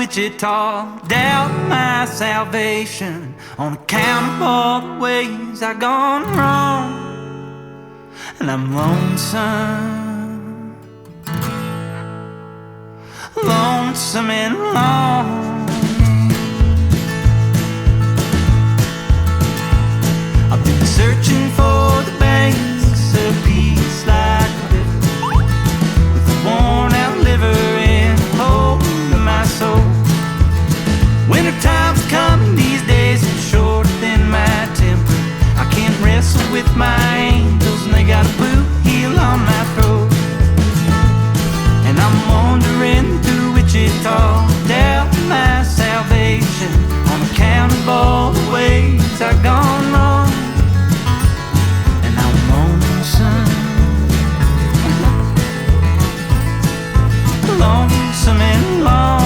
Wichita, doubt my salvation on account of all the ways I've gone wrong. And I'm lonesome, lonesome and lonely. I've been searching for the banks of peace like this, with a worn out liver and a hole in my soul. Winter time's coming these days and shorter than my temper. I can't wrestle with my angels and they got a boot heel on my throat. And I'm wandering through Wichita, doubting my salvation on account of all the ways I've gone wrong. And I'm lonesome, lonesome and lonely.